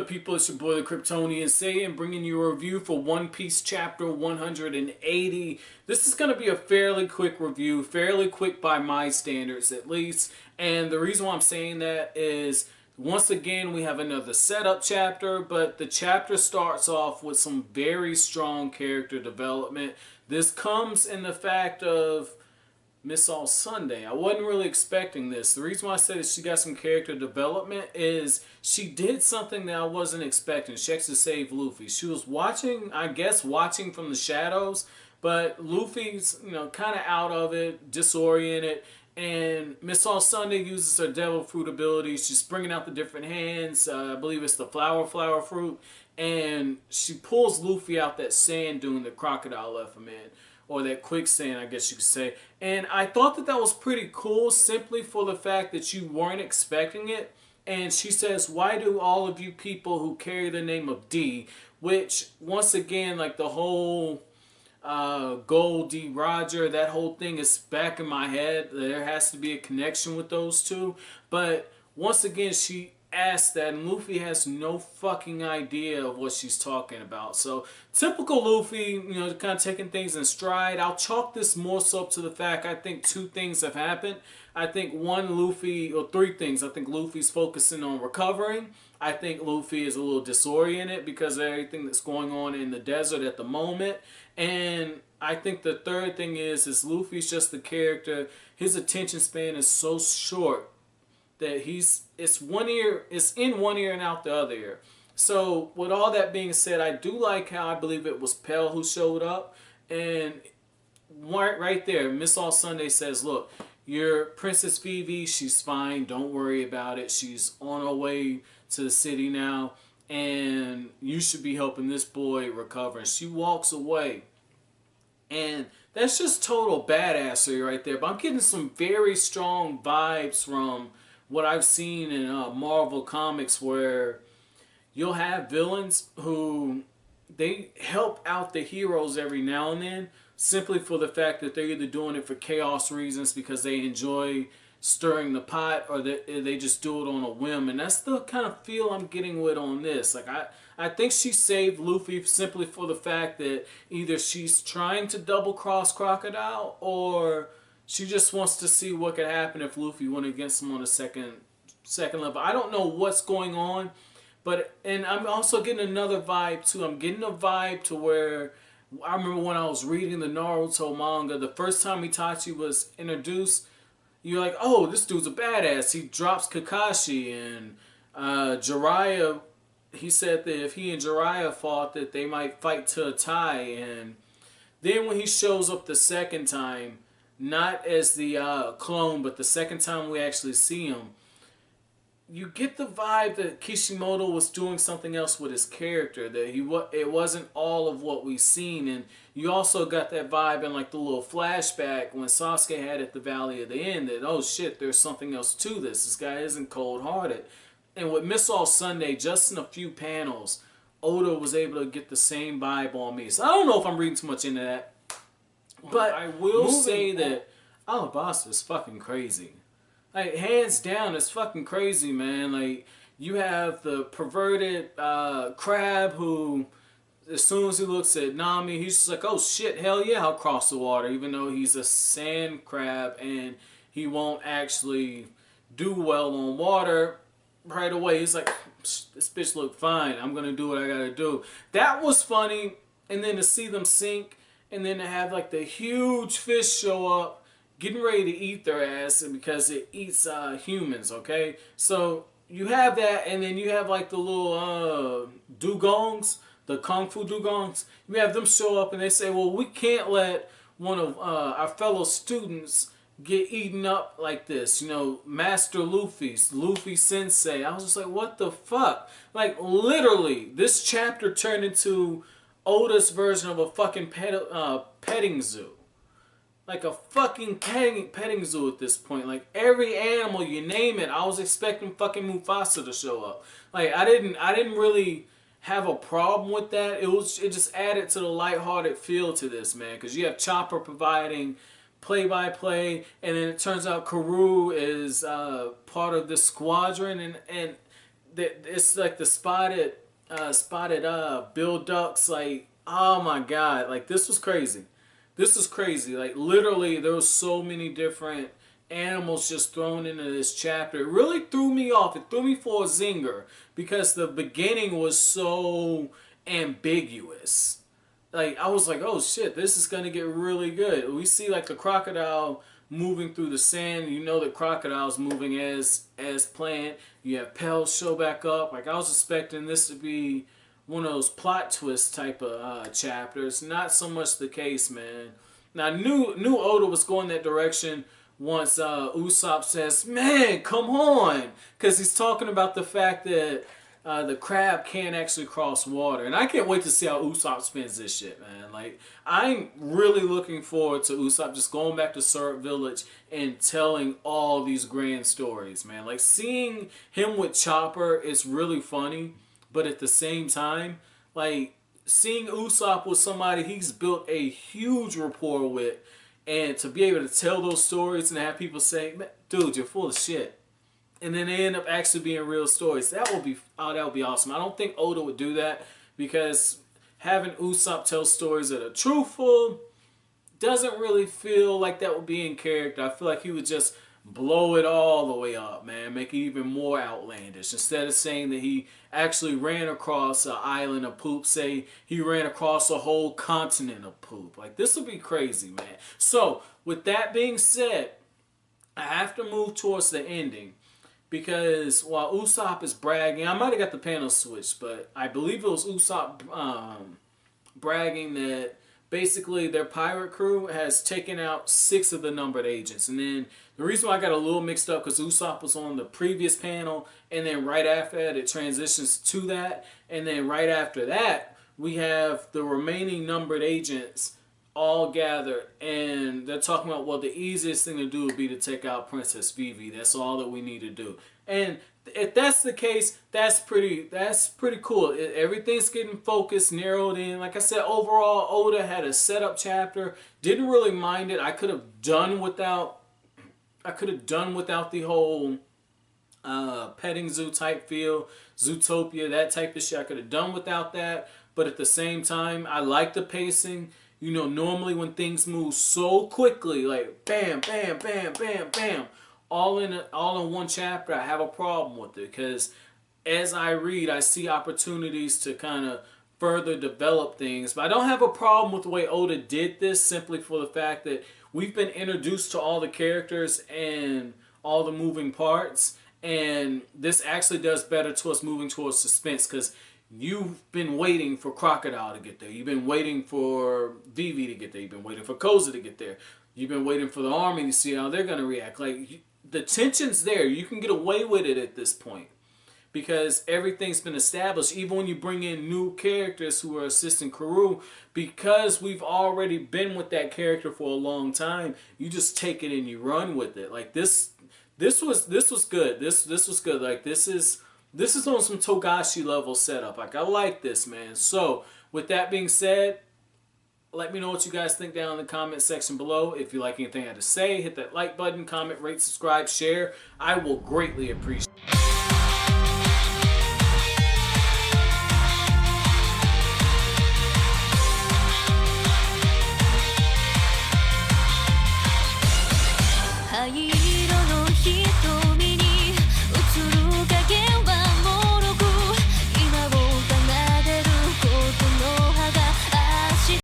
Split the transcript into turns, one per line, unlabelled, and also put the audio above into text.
good, people? It's your boy, the Kryptonian Saiyan, bringing you a review for One Piece Chapter 180. This is going to be a fairly quick review, fairly quick by my standards at least. And the reason why I'm saying that is, once again, we have another setup chapter, but the chapter starts off with some very strong character development. This comes in the fact of Miss All Sunday. I wasn't really expecting this. The reason why I said that she got some character development is she did something that I wasn't expecting. She actually saved Luffy. She was watching, I guess, watching from the shadows, but Luffy's, kind of out of it, disoriented, and Miss All Sunday uses her devil fruit ability. She's bringing out the different hands. I believe it's the flower fruit, and she pulls Luffy out that sand dune the crocodile left him in. Or that quicksand, I guess you could say. And I thought that that was pretty cool, simply for the fact that you weren't expecting it. And she says, why do all of you people who carry the name of D, which, once again, like the whole Gold D Roger, that whole thing is back in my head. There has to be a connection with those two. But once again, she asked that, and Luffy has no fucking idea of what she's talking about. So typical Luffy, kind of taking things in stride. I'll chalk this more so up to the fact I think two things have happened. I think three things. I think Luffy's focusing on recovering. I think Luffy is a little disoriented because of everything that's going on in the desert at the moment. And I think the third thing is Luffy's just the character. His attention span is so short that it's in one ear and out the other ear. So with all that being said, I do like how I believe it was Pell who showed up, and right there, Miss All Sunday says, "Look, your Princess Vivi, she's fine. Don't worry about it. She's on her way to the city now, and you should be helping this boy recover." And she walks away, and that's just total badassery right there. But I'm getting some very strong vibes from what I've seen in Marvel Comics, where you'll have villains who they help out the heroes every now and then, simply for the fact that they're either doing it for chaos reasons because they enjoy stirring the pot, or they just do it on a whim. And that's the kind of feel I'm getting with on this. Like I think she saved Luffy simply for the fact that either she's trying to double cross Crocodile, or she just wants to see what could happen if Luffy went against him on the second level. I don't know what's going on, and I'm also getting another vibe too. I'm getting a vibe to where I remember when I was reading the Naruto manga, the first time Itachi was introduced, you're like, oh, this dude's a badass. He drops Kakashi, and Jiraiya, he said that if he and Jiraiya fought, that they might fight to a tie. And then when he shows up the second time, not as the clone, but the second time we actually see him, you get the vibe that Kishimoto was doing something else with his character, that it wasn't all of what we've seen. And you also got that vibe in like the little flashback when Sasuke had at the Valley of the End, that, oh shit, there's something else to this. This guy isn't cold-hearted. And with Miss All Sunday, just in a few panels, Oda was able to get the same vibe on me. So I don't know if I'm reading too much into that, but I will say that Alabasta is fucking crazy. Like, hands down, it's fucking crazy, man. Like, you have the perverted crab who, as soon as he looks at Nami, he's just like, oh shit, hell yeah, I'll cross the water, even though he's a sand crab and he won't actually do well on water right away. He's like, this bitch look fine, I'm gonna do what I gotta do. That was funny. And then to see them sink, and then to have like the huge fish show up, getting ready to eat their ass, because it eats humans, okay? So you have that, and then you have like the little dugongs, the kung fu dugongs. You have them show up, and they say, well, we can't let one of our fellow students get eaten up like this. Master Luffy Sensei. I was just like, what the fuck? Like, literally, this chapter turned into Oda's version of a fucking petting zoo. Like a fucking petting zoo at this point. Like, every animal, you name it, I was expecting fucking Mufasa to show up. Like, I didn't really have a problem with that. It just added to the lighthearted feel to this, man. Because you have Chopper providing play-by-play, and then it turns out Karoo is part of this squadron, and it's like the spotted bill ducks. Like, oh my god, like this was crazy. This is crazy. Like literally, there was so many different animals just thrown into this chapter. It really threw me off. It threw me for a zinger because the beginning was so ambiguous. Like I was like, oh shit, this is gonna get really good. We see like the crocodile moving through the sand. You know the crocodile's moving as planned. You have Pell show back up. Like I was expecting this to be one of those plot twist type of chapters. Not so much the case, man. Now I knew Oda was going that direction once Usopp says, "Man, come on," because he's talking about the fact that the crab can't actually cross water, and I can't wait to see how Usopp spins this shit, man. Like I'm really looking forward to Usopp just going back to Syrup Village and telling all these grand stories, man. Like seeing him with Chopper is really funny, but at the same time, like seeing Usopp with somebody he's built a huge rapport with, and to be able to tell those stories and have people say, "Dude, you're full of shit," and then they end up actually being real stories. That would be awesome. I don't think Oda would do that because having Usopp tell stories that are truthful doesn't really feel like that would be in character. I feel like he would just blow it all the way up, man. Make it even more outlandish. Instead of saying that he actually ran across an island of poop, say he ran across a whole continent of poop. Like, this would be crazy, man. So, with that being said, I have to move towards the ending. Because while Usopp is bragging, I might have got the panel switched, but I believe it was Usopp bragging that basically their pirate crew has taken out 6 of the numbered agents. And then the reason why I got a little mixed up because Usopp was on the previous panel, and then right after that it transitions to that, and then right after that we have the remaining numbered agents all gathered, and they're talking about, well, the easiest thing to do would be to take out Princess Vivi. That's all that we need to do. And if that's the case, that's pretty cool. Everything's getting focused, narrowed in. Like I said, overall, Oda had a setup chapter. Didn't really mind it. I could have done without the whole petting zoo type feel, Zootopia, that type of shit. I could have done without that. But at the same time, I like the pacing. You know, normally when things move so quickly, like bam, bam, bam, bam, bam, all in one chapter, I have a problem with it because as I read, I see opportunities to kind of further develop things. But I don't have a problem with the way Oda did this, simply for the fact that we've been introduced to all the characters and all the moving parts, and this actually does better to us moving towards suspense because you've been waiting for Crocodile to get there. You've been waiting for Vivi to get there. You've been waiting for Koza to get there. You've been waiting for the army to see how they're going to react. Like, the tension's there. You can get away with it at this point because everything's been established. Even when you bring in new characters who are assisting Karoo, because we've already been with that character for a long time, you just take it and you run with it. Like, this was good. This was good. Like, this is on some Togashi level setup. Like, I like this, man. So, with that being said, let me know what you guys think down in the comment section below. If you like anything I had to say, hit that like button, comment, rate, subscribe, share. I will greatly appreciate it.